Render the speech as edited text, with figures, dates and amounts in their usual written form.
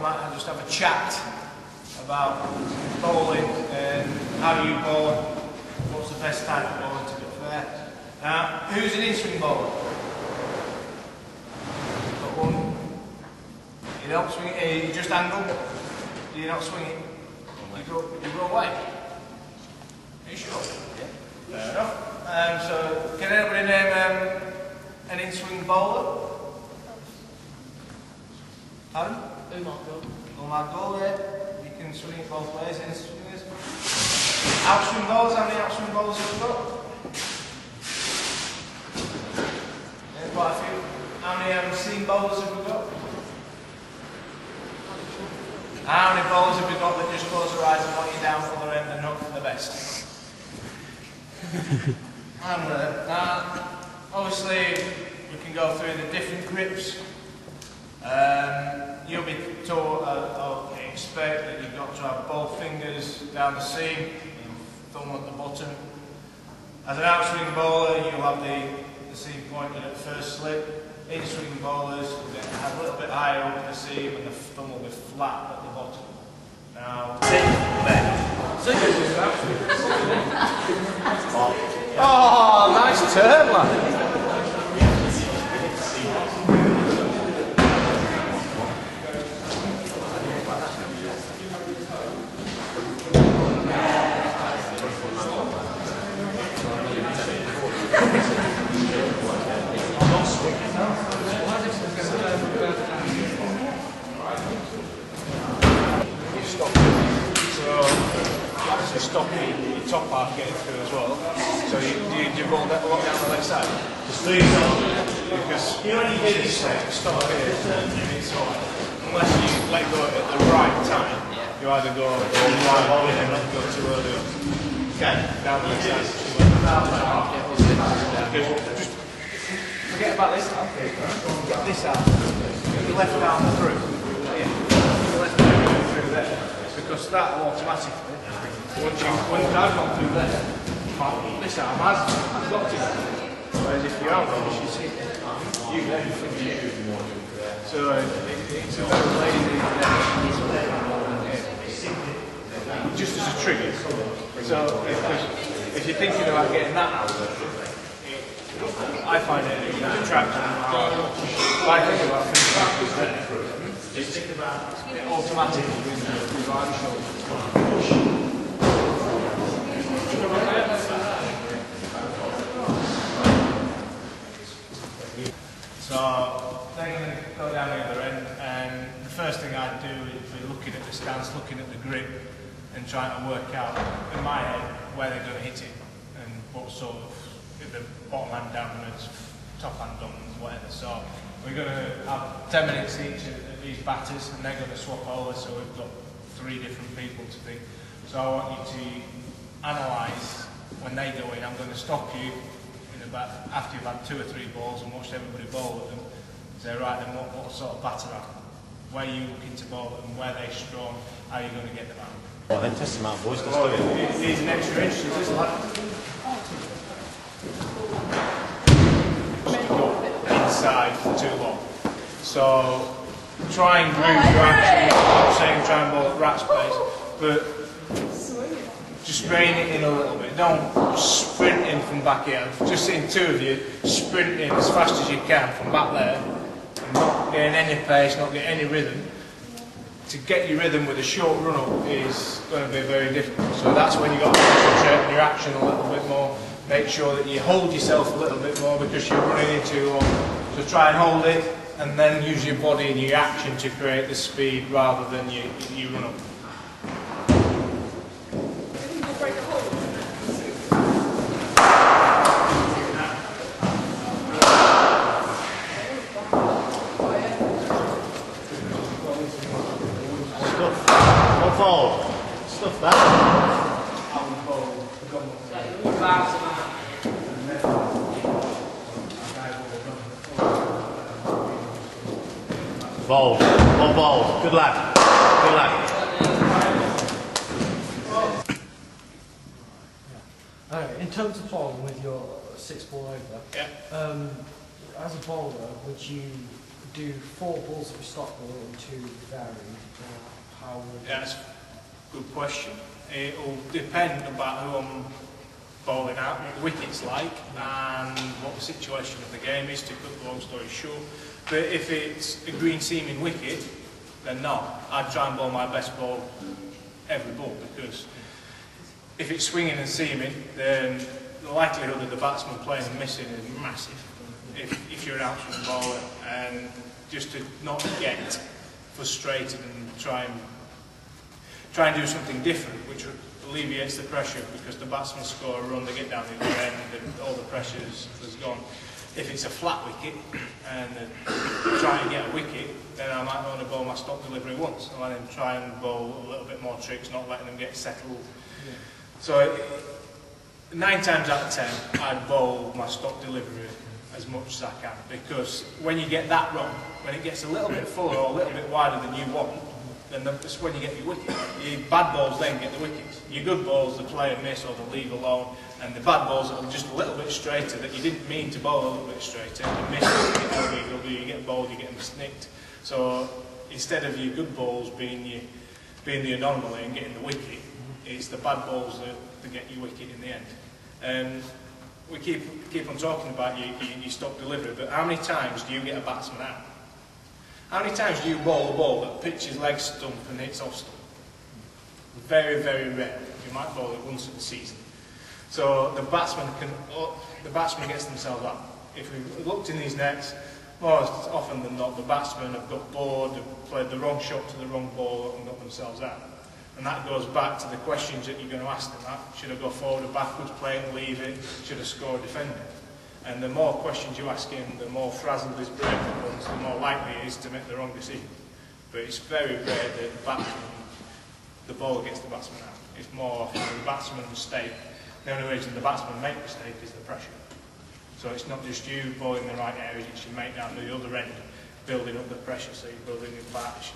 might just have a chat about bowling and how you bowl, what's the best type of bowling to be fair. Now, who's an in-swing bowler? Got one. You don't swing it, you just angle. You're not swinging. You go away. Are you sure? Yeah. Fair enough. So, can anybody name an in-swing bowler? Pardon? Hoggard goal, yeah. You can swing it both ways, in-swingers. Outswing bowlers, how many outswing bowlers have you got? Yeah, quite a few. How many seam bowlers have we got? How many bowlers have we got that just close their eyes and want you down for the other end and hope for the best? Obviously, we can go through the different grips. You'll be taught or expect that you've got to have both fingers down the seam and thumb at the bottom. As an outswing bowler, you'll have the seam pointed at the first slip. In-swing bowlers will get a little bit higher up the seam and the thumb will be flat at the bottom. Now, oh, nice turn, lad. Stop your top half getting through as well. So you roll that a lot down the left side. Because you only get this stop here, unless you let go at the right time, you either go right or go too early up. Okay, down the left side. Just forget about this half. Get this half. Get your left arm through. Yeah. Get your left arm through there. Because that will automatically. Once I've gone through there, this arm has got to go. Whereas if you haven't, you see it, you then finish. So it's a very lazy just as a trigger. So if you're thinking about getting that out, I find it attractive. I think about finishing there. Just think about it automatically with the arm shoulder. So then you're going to go down the other end, and the first thing I'd do is be looking at the stance, looking at the grip, and trying to work out in my head where they're going to hit it, and what sort of, if the bottom hand downwards, top hand downwards, whatever. So we're going to have 10 minutes each of these batters, and they're going to swap over, so we've got 3 different people to think. So I want you to analyse when they go in. I'm going to stop you after you've had 2 or 3 balls and watched everybody bowl at them. Say, right then, what sort of batter are where are you looking to bowl and where they're strong, how are you going to get them out? Well, then test them out, boys. It needs an extra inch, this lad. Inside for too long. So try and groove your action. I'm not saying try and bowl at rat's pace, but just rein it in a little bit. Don't sprint in from back here. I've just seen 2 of you sprint in as fast as you can from back there, and not getting any pace, not getting any rhythm. To get your rhythm with a short run up is going to be very difficult. So that's when you've got to concentrate on your action a little bit more. Make sure that you hold yourself a little bit more because you're running in too long. So try and hold it, and then use your body and your action to create the speed rather than you run up. Stuff that. Bold. One bold. Good lad. Good lad. In terms of bowling with your 6 ball over, yeah. As a bowler, would you do 4 balls for stop ball and 2 varied, how would Yeah, that's a good question. It will depend about who I'm bowling out, what the wicket's like, and what the situation of the game is, to cut the long story short. But if it's a green seaming wicket, then no, I'd try and bowl my best ball every ball, because if it's swinging and seaming, then the likelihood of the batsman playing and missing is massive. If you're an outswing bowler, and just to not get frustrated and try and do something different, which alleviates the pressure, because the batsmen score a run, they get down the other end, and all the pressure is gone. If it's a flat wicket and they're trying to get a wicket, then I might want to bowl my stop delivery once, and let them try and bowl a little bit more tricks, not letting them get settled. Yeah. So 9 times out of 10, I'd bowl my stop delivery as much as I can, because when you get that wrong, when it gets a little bit fuller or a little bit wider than you want, then that's when you get your wicket. Your bad balls then get the wickets. Your good balls, they play and miss or they leave alone, and the bad balls that are just a little bit straighter, that you didn't mean to bowl a little bit straighter, and miss, you get bowled, you get them snicked. So instead of your good balls being the anomaly and getting the wicket, it's the bad balls that get your wicket in the end. We keep on talking about your stop delivery, but how many times do you get a batsman out? How many times do you bowl a ball that pitches leg stump and hits off stump? Very, very rare. You might bowl it once in the season. So the batsman gets themselves out. If we looked in these nets, more often than not, the batsmen have got bored, have played the wrong shot to the wrong ball and got themselves out. And that goes back to the questions that you're going to ask them. Should I go forward or backwards, play it and leave it? Should I score or defend it? And the more questions you ask him, the more frazzled his brain becomes, the more likely he is to make the wrong decision. But it's very rare that the bowler gets the batsman out. It's more often the batsman mistake. The only reason the batsman make a mistake is the pressure. So it's not just you bowling in the right areas, it's your mate down the other end building up the pressure, so you're building your partnership.